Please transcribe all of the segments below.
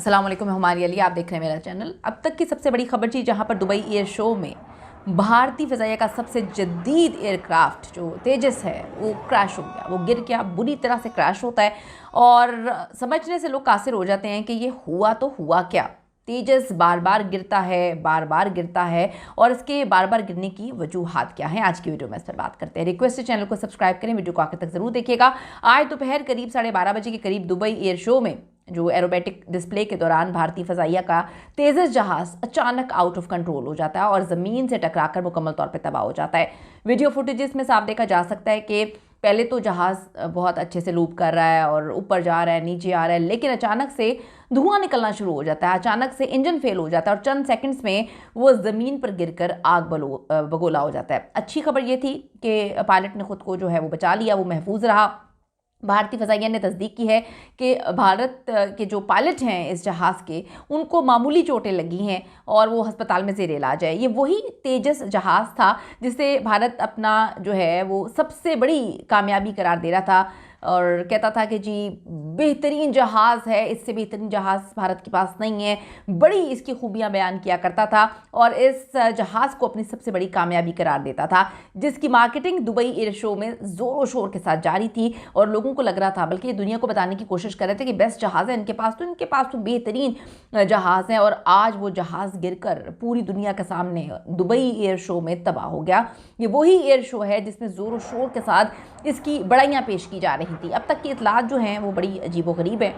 अस्सलाम वालेकुम, मैं हमारी अली, आप देख रहे हैं मेरा चैनल। अब तक की सबसे बड़ी खबर थी जहां पर दुबई एयर शो में भारतीय फ़िज़ाइया का सबसे जदीद एयरक्राफ्ट जो तेजस है वो क्रैश हो गया। वो गिर गया, बुरी तरह से क्रैश होता है और समझने से लोग कासिर हो जाते हैं कि ये हुआ तो हुआ क्या। तेजस बार बार गिरता है, बार बार गिरता है और इसके बार बार गिरने की वजूहात क्या हैं, आज की वीडियो में इस पर बात करते हैं। रिक्वेस्ट है चैनल को सब्सक्राइब करें, वीडियो को आखिर तक जरूर देखिएगा। आज दोपहर करीब 12:30 बजे के करीब दुबई एयर शो में जो एरोबेटिक डिस्प्ले के दौरान भारतीय फ़ज़ाइया का तेजस जहाज़ अचानक आउट ऑफ कंट्रोल हो जाता है और ज़मीन से टकराकर मुकम्मल तौर पे तबाह हो जाता है। वीडियो फुटेजेस में साफ देखा जा सकता है कि पहले तो जहाज़ बहुत अच्छे से लूप कर रहा है और ऊपर जा रहा है, नीचे आ रहा है, लेकिन अचानक से धुआं निकलना शुरू हो जाता है, अचानक से इंजन फेल हो जाता है और चंद सेकंड्स में वो ज़मीन पर गिरकर आग बगोला हो जाता है। अच्छी खबर ये थी कि पायलट ने खुद को जो है वो बचा लिया, वो महफूज रहा। भारतीय फ़ज़ाइया ने तस्दीक की है कि भारत के जो पायलट हैं इस जहाज़ के, उनको मामूली चोटें लगी हैं और वो अस्पताल में ज़ेर इलाज है। ये वही तेजस जहाज़ था जिसे भारत अपना जो है वो सबसे बड़ी कामयाबी करार दे रहा था और कहता था कि जी बेहतरीन जहाज़ है, इससे बेहतरीन जहाज़ भारत के पास नहीं है, बड़ी इसकी खूबियाँ बयान किया करता था और इस जहाज़ को अपनी सबसे बड़ी कामयाबी करार देता था, जिसकी मार्केटिंग दुबई एयर शो में ज़ोरों शोर के साथ जारी थी और लोगों को लग रहा था, बल्कि दुनिया को बताने की कोशिश कर रहे थे कि बेस्ट जहाज़ है इनके पास तो बेहतरीन जहाज़ है। और आज वो जहाज़ गिरकर पूरी दुनिया के सामने दुबई एयर शो में तबाह हो गया। ये वही एयर शो है जिसमें ज़ोरों शोर के साथ इसकी बड़ाइयाँ पेश की जा रही थी। अब तक की इतलात जो हैं वो बड़ी अजीबोगरीब है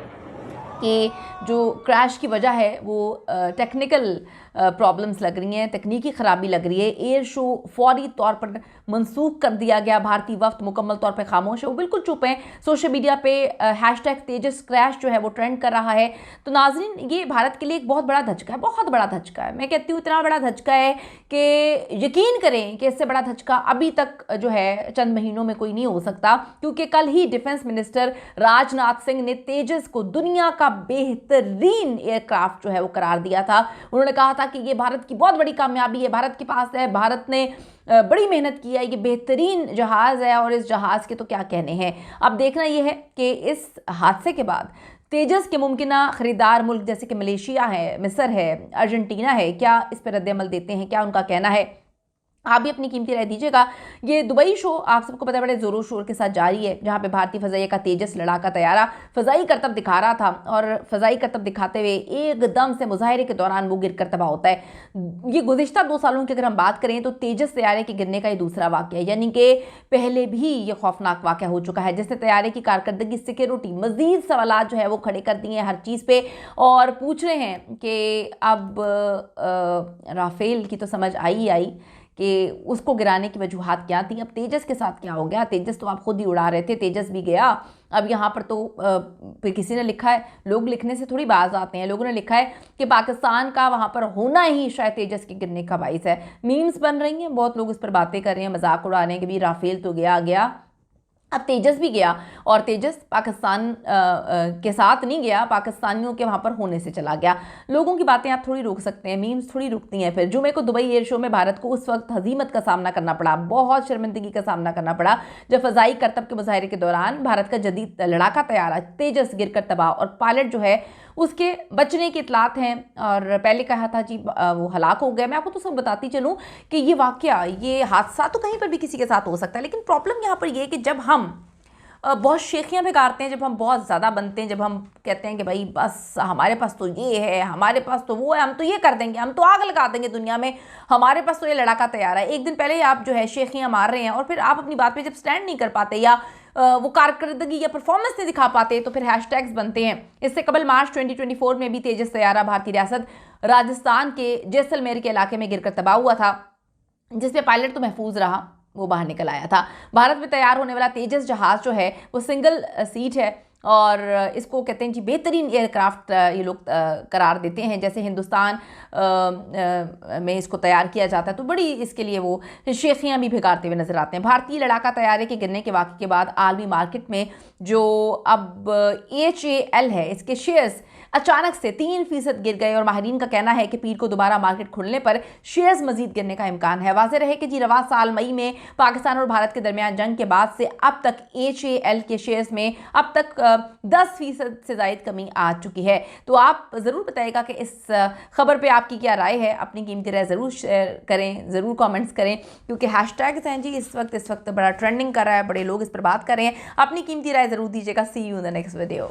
कि जो क्रैश की वजह है वो टेक्निकल प्रॉब्लम्स लग रही हैं, तकनीकी ख़राबी लग रही है। एयर शो फौरी तौर पर मनसूख कर दिया गया, भारतीय वफ्त मुकम्मल तौर पे खामोश है, वो बिल्कुल चुप हैं। सोशल मीडिया पे हैशटैग तेजस क्रैश जो है वो ट्रेंड कर रहा है। तो नाज़रीन, ये भारत के लिए एक बहुत बड़ा धचका है, बहुत बड़ा धचका है। मैं कहती हूँ इतना बड़ा धचका है कि यकीन करें कि इससे बड़ा धचका अभी तक जो है चंद महीनों में कोई नहीं हो सकता, क्योंकि कल ही डिफेंस मिनिस्टर राजनाथ सिंह ने तेजस को दुनिया का बेहतरीन एयरक्राफ्ट जो है वो करार दिया था। उन्होंने कहा था कि ये भारत की बहुत बड़ी कामयाबी है, भारत के पास है, भारत ने बड़ी मेहनत की है, ये बेहतरीन जहाज़ है और इस जहाज़ के तो क्या कहने हैं। अब देखना यह है कि इस हादसे के बाद तेजस के मुमकिना ख़रीदार मुल्क जैसे कि मलेशिया है, मिस्र है, अर्जेंटीना है, क्या इस पर रद्द-ए-अमल देते हैं, क्या उनका कहना है। आप भी अपनी कीमती राय दीजिएगा। ये दुबई शो आप सबको पता है बड़े ज़ोरों शोर के साथ जारी है, जहाँ पे भारतीय फ़ज़ाइया का तेजस लड़ाका तैयारा फ़ज़ाई करतब दिखा रहा था और फ़ज़ाई करतब दिखाते हुए एकदम से मुजाहरे के दौरान वो गिरकर तबाह होता है। ये गुज़िश्ता 2 सालों की अगर हम बात करें तो तेजस तैयारे के गिरने का ये दूसरा वाक़या है, यानी कि पहले भी ये खौफनाक वाक़या हो चुका है जिसने तैयारे की कारकर्दगी, सिक्योरिटी, मज़ीद सवालात जो है वो खड़े कर दिए हैं हर चीज़ पे और पूछ रहे हैं कि अब राफेल की तो समझ आई कि उसको गिराने की वजूहात क्या थी, अब तेजस के साथ क्या हो गया। तेजस तो आप खुद ही उड़ा रहे थे, तेजस भी गया। अब यहाँ पर तो फिर किसी ने लिखा है, लोग लिखने से थोड़ी बाज आते हैं, लोगों ने लिखा है कि पाकिस्तान का वहाँ पर होना ही शायद तेजस के गिरने का बाइस है। मीम्स बन रही हैं, बहुत लोग इस पर बातें कर रहे हैं, मजाक उड़ा रहे हैं कि भी राफेल तो गया, अब तेजस भी गया और तेजस पाकिस्तान के साथ नहीं गया, पाकिस्तानियों के वहाँ पर होने से चला गया। लोगों की बातें आप थोड़ी रोक सकते हैं, मीम्स थोड़ी रुकती हैं। फिर जुमे को दुबई एयर शो में भारत को उस वक्त हजीमत का सामना करना पड़ा, बहुत शर्मिंदगी का सामना करना पड़ा, जब फ़ज़ाई करतब के मुजाहरे के दौरान भारत का जदीद लड़ाका तैयारा तेजस गिरकर तबाह और पायलट जो है उसके बचने की इतलात हैं। और पहले कहा था जी वो हलाक हो गया। मैं आपको तो सब बताती चलूँ कि ये वाक़या, ये हादसा तो कहीं पर भी किसी के साथ हो सकता है, लेकिन प्रॉब्लम यहाँ पर ये है कि जब हम बहुत शेखियाँ बिगाड़ते हैं, जब हम बहुत ज़्यादा बनते हैं, जब हम कहते हैं कि भाई बस हमारे पास तो ये है, हमारे पास तो वो है, हम तो ये कर देंगे, हम तो आग लगा देंगे दुनिया में, हमारे पास तो ये लड़ाका तैयार है। एक दिन पहले ही आप जो है शेखियाँ मार रहे हैं और फिर आप अपनी बात पे जब स्टैंड नहीं कर पाते या वो कारकर्दगी या परफॉर्मेंस नहीं दिखा पाते तो फिर हैशटैग्स बनते हैं। इससे कबल मार्च 2024 में भी तेजस तैयारा भारतीय रियासत राजस्थान के जैसलमेर के इलाके में गिरकर तबाह हुआ था, जिसमें पायलट तो महफूज रहा, वो बाहर निकल आया था। भारत में तैयार होने वाला तेजस जहाज़ जो है वो सिंगल सीट है और इसको कहते हैं जी बेहतरीन एयरक्राफ्ट ये लोग करार देते हैं। जैसे हिंदुस्तान में इसको तैयार किया जाता है तो बड़ी इसके लिए वो शेखियाँ भी भिगाड़ते हुए नजर आते हैं। भारतीय लड़ाका तैयारे के गिरने के वाक़े के बाद आलमी मार्केट में जो अब HAL है, इसके शेयर्स अचानक से 3% गिर गए और माहिरीन का कहना है कि पीर को दोबारा मार्केट खुलने पर शेयर्स मजीद गिरने का इम्कान है। वाज़ेह रहे कि जी रवा साल मई में पाकिस्तान और भारत के दरमियान जंग के बाद से अब तक HAL के शेयर्स में अब तक 10% से ज़ायद कमी आ चुकी है। तो आप ज़रूर बताइएगा कि इस खबर पे आपकी क्या राय है। अपनी कीमती राय ज़रूर शेयर करें, ज़रूर कमेंट्स करें, क्योंकि हैशटैग जी इस वक्त बड़ा ट्रेंडिंग कर रहा है, बड़े लोग इस पर बात कर रहे हैं। अपनी कीमती राय ज़रूर दीजिएगा। See you in the next video.